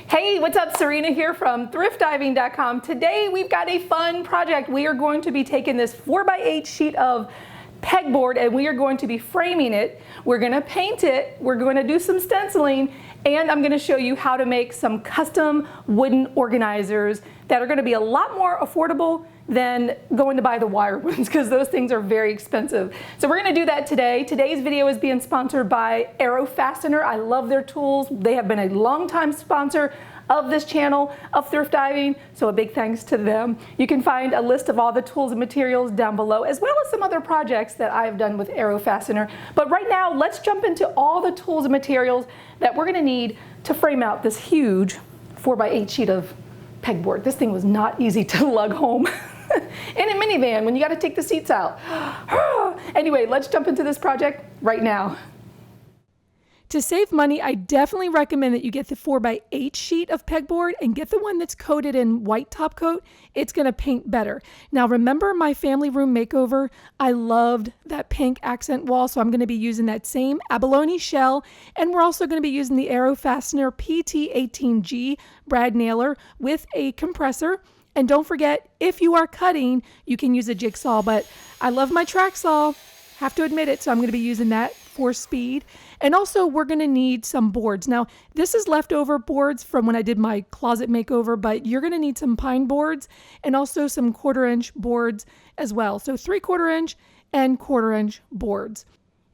Hey, what's up? Serena here from thriftdiving.com. Today we've got a fun project. We are going to be taking this 4x8 sheet of pegboard and we are going to be framing it. We're going to paint it. We're going to do some stenciling, and I'm going to show you how to make some custom wooden organizers that are going to be a lot more affordable than going to buy the wire ones, because those things are very expensive. So we're going to do that today. Today's video is being sponsored by Arrow Fastener. I love their tools. They have been a long-time sponsor of this channel, of thrift diving, so a big thanks to them. You can find a list of all the tools and materials down below, as well as some other projects that I've done with Arrow Fastener. But right now, let's jump into all the tools and materials that we're going to need to frame out this huge 4x8 sheet of pegboard. This thing was not easy to lug home in a minivan when you got to take the seats out. Anyway, let's jump into this project right now. To save money, I definitely recommend that you get the 4x8 sheet of pegboard and get the one that's coated in white top coat. It's going to paint better. Now, remember my family room makeover? I loved that pink accent wall, so I'm going to be using that same abalone shell, and we're also going to be using the Arrow Fastener PT18G brad nailer with a compressor. And don't forget, if you are cutting, you can use a jigsaw, but I love my track saw, have to admit it, so I'm going to be using that for speed. And also, we're going to need some boards. Now, this is leftover boards from when I did my closet makeover, but you're going to need some pine boards and also some 1/4-inch boards as well. So 3/4 inch and 1/4 inch boards.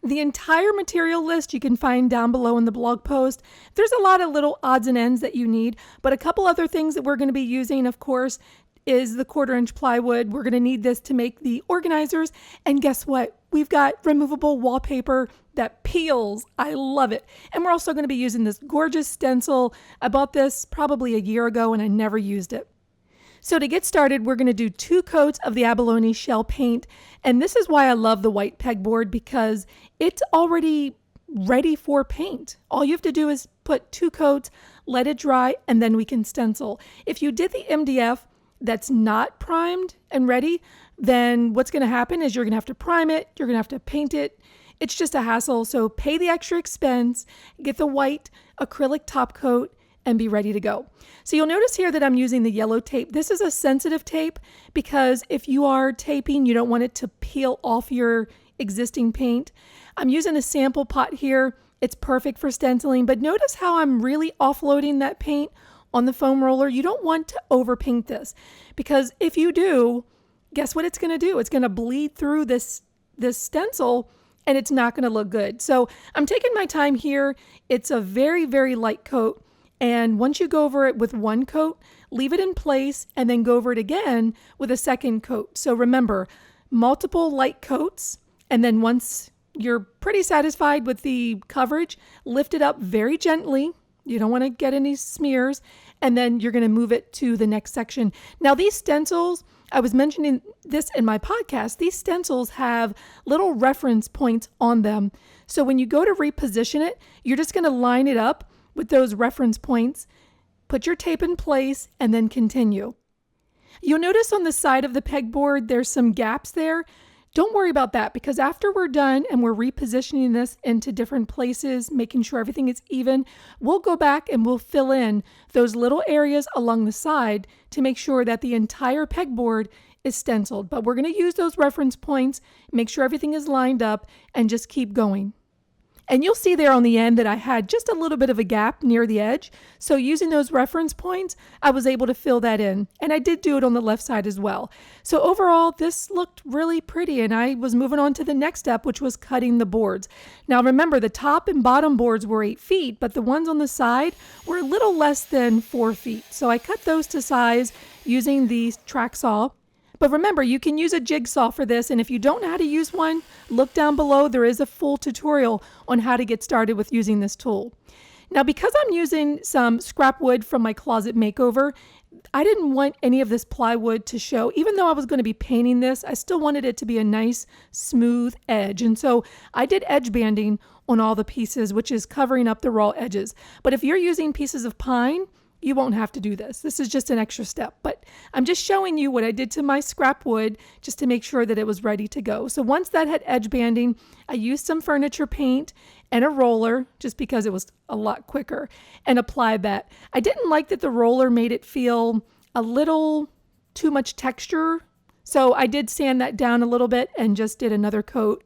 The entire material list you can find down below in the blog post. There's a lot of little odds and ends that you need, but a couple other things that we're going to be using, of course, is the 1/4 inch plywood. We're going to need this to make the organizers. And guess what? We've got removable wallpaper that peels. I love it. And we're also going to be using this gorgeous stencil. I bought this probably a year ago and I never used it. So to get started, we're going to do 2 coats of the abalone shell paint. And this is why I love the white pegboard, because it's already ready for paint. All you have to do is put 2 coats, let it dry, and then we can stencil. If you did the MDF that's not primed and ready, then what's going to happen is you're going to have to prime it, you're going to have to paint it. It's just a hassle. So pay the extra expense, get the white acrylic top coat, and be ready to go. So you'll notice here that I'm using the yellow tape. This is a sensitive tape because if you are taping, you don't want it to peel off your existing paint. I'm using a sample pot here. It's perfect for stenciling, but notice how I'm really offloading that paint on the foam roller. You don't want to overpaint this, because if you do, guess what it's going to do? It's going to bleed through this stencil and it's not going to look good. So I'm taking my time here. It's a very, very light coat. And once you go over it with 1 coat, leave it in place and then go over it again with a 2nd coat. So remember, multiple light coats. And then once you're pretty satisfied with the coverage, lift it up very gently. You don't want to get any smears. And then you're going to move it to the next section. Now, these stencils, I was mentioning this in my podcast, these stencils have little reference points on them. So when you go to reposition it, you're just going to line it up with those reference points, put your tape in place, and then continue. You'll notice on the side of the pegboard, there's some gaps there. Don't worry about that, because after we're done and we're repositioning this into different places, making sure everything is even, we'll go back and we'll fill in those little areas along the side to make sure that the entire pegboard is stenciled. But we're going to use those reference points, make sure everything is lined up, and just keep going. And you'll see there on the end that I had just a little bit of a gap near the edge. So using those reference points, I was able to fill that in. And I did do it on the left side as well. So overall, this looked really pretty. And I was moving on to the next step, which was cutting the boards. Now remember, the top and bottom boards were 8 feet, but the ones on the side were a little less than 4 feet. So I cut those to size using the track saw. But remember, you can use a jigsaw for this, and if you don't know how to use one, look down below. There is a full tutorial on how to get started with using this tool. Now, because I'm using some scrap wood from my closet makeover, I didn't want any of this plywood to show. Even though I was going to be painting this, I still wanted it to be a nice, smooth edge. And so I did edge banding on all the pieces, which is covering up the raw edges. But if you're using pieces of pine, you won't have to do this. This is just an extra step, but I'm just showing you what I did to my scrap wood just to make sure that it was ready to go. So once that had edge banding, I used some furniture paint and a roller, just because it was a lot quicker, and applied that. I didn't like that the roller made it feel a little too much texture, so I did sand that down a little bit and just did another coat.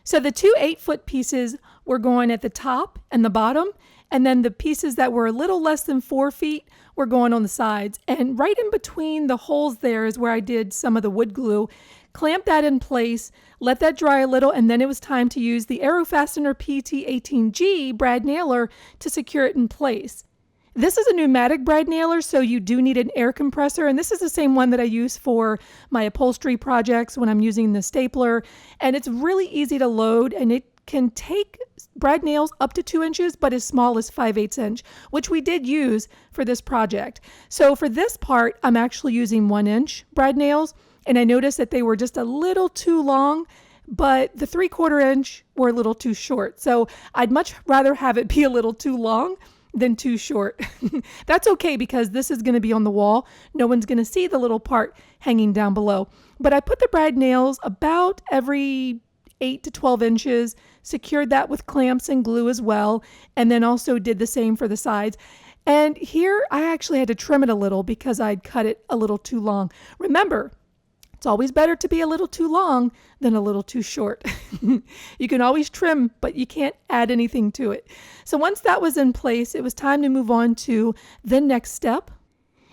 So the two 8-foot pieces were going at the top and the bottom, and then the pieces that were a little less than 4 feet were going on the sides. And right in between the holes there is where I did some of the wood glue. Clamp that in place, let that dry a little, and then it was time to use the Aero Fastener PT18G brad nailer to secure it in place. This is a pneumatic brad nailer, so you do need an air compressor, and this is the same one that I use for my upholstery projects when I'm using the stapler, and it's really easy to load, and it can take brad nails up to 2 inches, but as small as 5/8 inch, which we did use for this project. So for this part, I'm actually using 1 inch brad nails, and I noticed that they were just a little too long, but the 3/4 inch were a little too short. So I'd much rather have it be a little too long than too short. That's okay, because this is going to be on the wall. No one's going to see the little part hanging down below. But I put the brad nails about every 8 to 12 inches, secured that with clamps and glue as well, and then also did the same for the sides. And here I actually had to trim it a little because I'd cut it a little too long. Remember, it's always better to be a little too long than a little too short. You can always trim, but you can't add anything to it. So once that was in place, it was time to move on to the next step.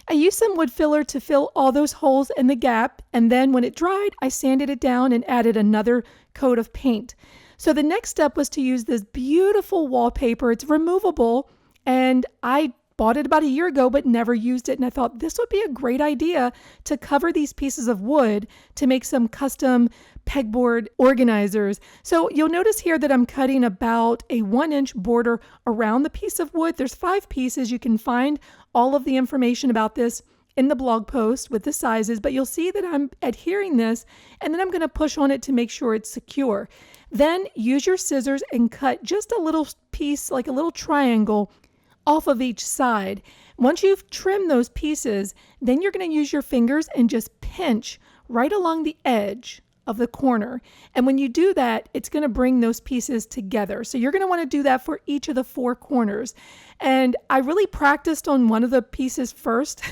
I used some wood filler to fill all those holes in the gap, and then when it dried, I sanded it down and added another coat of paint. So the next step was to use this beautiful wallpaper. It's removable, and I bought it about a year ago but never used it, and I thought this would be a great idea to cover these pieces of wood to make some custom pegboard organizers. So you'll notice here that I'm cutting about a 1 inch border around the piece of wood. There's 5 pieces. You can find all of the information about this in the blog post with the sizes, but you'll see that I'm adhering this, and then I'm going to push on it to make sure it's secure. Then use your scissors and cut just a little piece, like a little triangle, off of each side. Once you've trimmed those pieces, then you're going to use your fingers and just pinch right along the edge of the corner. And when you do that, it's going to bring those pieces together. So you're going to want to do that for each of the 4 corners. And I really practiced on one of the pieces first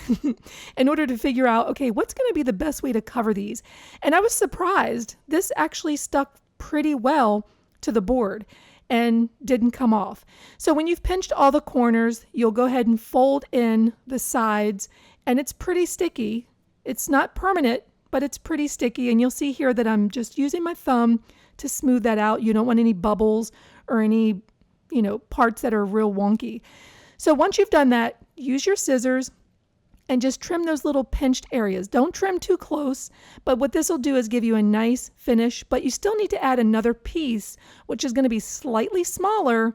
in order to figure out, okay, what's going to be the best way to cover these? And I was surprised. This actually stuck pretty well to the board and didn't come off. So when you've pinched all the corners, you'll go ahead and fold in the sides, and it's pretty sticky. It's not permanent, but it's pretty sticky, and you'll see here that I'm just using my thumb to smooth that out. You don't want any bubbles or any, parts that are real wonky. So once you've done that, use your scissors and just trim those little pinched areas. Don't trim too close, but what this will do is give you a nice finish, but you still need to add another piece, which is going to be slightly smaller,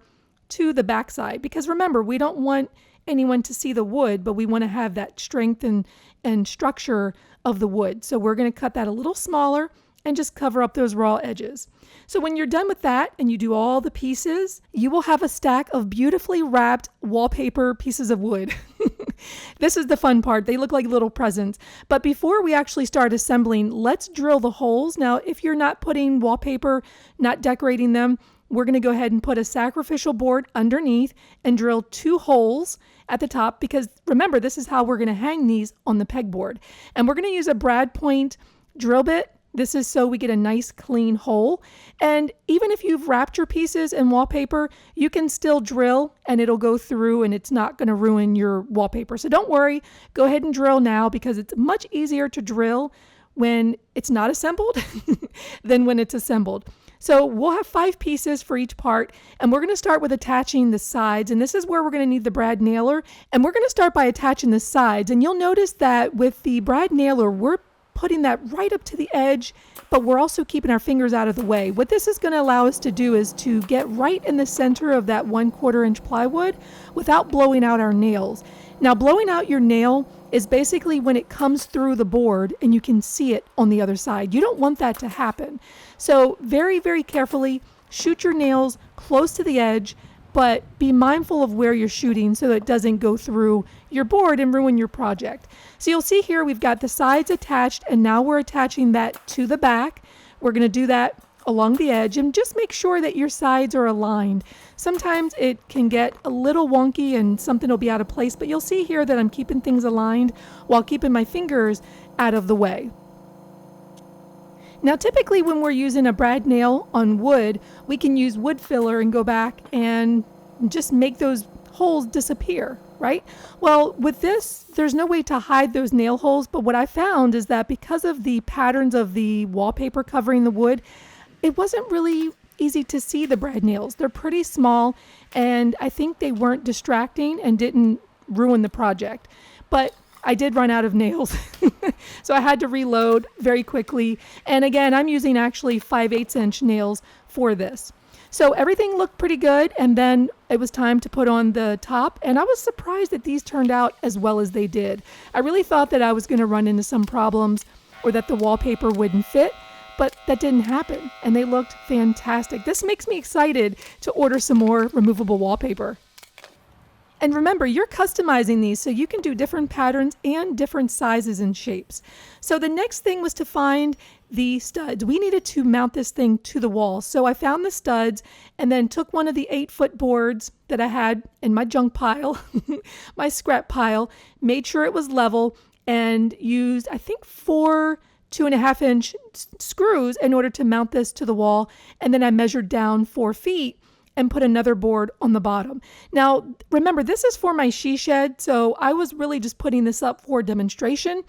to the backside, because remember, we don't want anyone to see the wood, but we want to have that strength and structure of the wood. So we're going to cut that a little smaller and just cover up those raw edges. So when you're done with that and you do all the pieces, you will have a stack of beautifully wrapped wallpaper pieces of wood. This is the fun part. They look like little presents. But before we actually start assembling, let's drill the holes. Now, if you're not putting wallpaper, not decorating them, we're going to go ahead and put a sacrificial board underneath and drill 2 holes at the top, because remember, this is how we're going to hang these on the pegboard. And we're going to use a brad point drill bit. This is so we get a nice clean hole. And even if you've wrapped your pieces in wallpaper, you can still drill and it'll go through and it's not going to ruin your wallpaper. So don't worry, go ahead and drill now, because it's much easier to drill when it's not assembled than when it's assembled. So we'll have 5 pieces for each part, and we're going to start with attaching the sides, and this is where we're going to need the brad nailer, and we're going to start by attaching the sides. And you'll notice that with the brad nailer, we're putting that right up to the edge, but we're also keeping our fingers out of the way. What this is going to allow us to do is to get right in the center of that 1/4 inch plywood without blowing out our nails. Now, blowing out your nail is basically when it comes through the board and you can see it on the other side. You don't want that to happen. So very, very carefully shoot your nails close to the edge, but be mindful of where you're shooting so that it doesn't go through your board and ruin your project. So you'll see here we've got the sides attached, and now we're attaching that to the back. We're going to do that along the edge and just make sure that your sides are aligned. Sometimes it can get a little wonky and something will be out of place, but you'll see here that I'm keeping things aligned while keeping my fingers out of the way. Now typically when we're using a brad nail on wood, we can use wood filler and go back and just make those holes disappear, right? Well, with this, there's no way to hide those nail holes, but what I found is that because of the patterns of the wallpaper covering the wood, it wasn't really easy to see the brad nails. They're pretty small, and I think they weren't distracting and didn't ruin the project. But I did run out of nails, so I had to reload very quickly. And again, I'm using actually 5/8 inch nails for this. So everything looked pretty good, and then it was time to put on the top, and I was surprised that these turned out as well as they did. I really thought that I was going to run into some problems or that the wallpaper wouldn't fit, but that didn't happen, and they looked fantastic. This makes me excited to order some more removable wallpaper. And remember, you're customizing these so you can do different patterns and different sizes and shapes. So the next thing was to find the studs. We needed to mount this thing to the wall. So I found the studs and then took one of the 8-foot boards that I had in my junk pile, my scrap pile, made sure it was level, and used, I think, 4 2.5 inch screws in order to mount this to the wall. And then I measured down 4 feet and put another board on the bottom. Now, remember, this is for my she shed, so I was really just putting this up for demonstration.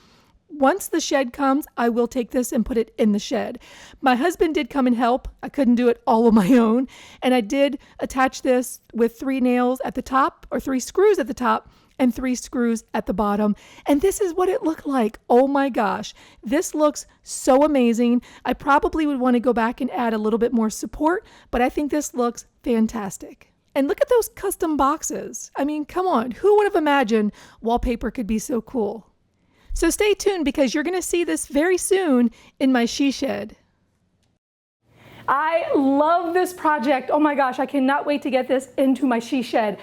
Once the shed comes, I will take this and put it in the shed. My husband did come and help. I couldn't do it all on my own. And I did attach this with 3 nails at the top, or 3 screws at the top, and 3 screws at the bottom. And this is what it looked like. Oh my gosh, this looks so amazing. I probably would want to go back and add a little bit more support, but I think this looks fantastic. And look at those custom boxes. I mean, come on, who would have imagined wallpaper could be so cool? So stay tuned because you're going to see this very soon in my she shed. I love this project. Oh my gosh, I cannot wait to get this into my she shed.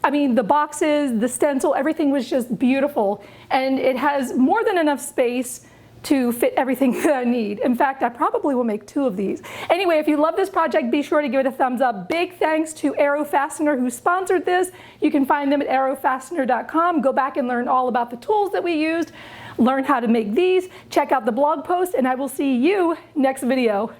I mean, the boxes, the stencil, everything was just beautiful. And it has more than enough space to fit everything that I need. In fact, I probably will make 2 of these. Anyway, if you love this project, be sure to give it a thumbs up. Big thanks to Arrow Fastener who sponsored this. You can find them at arrowfastener.com. Go back and learn all about the tools that we used, learn how to make these, check out the blog post, and I will see you next video.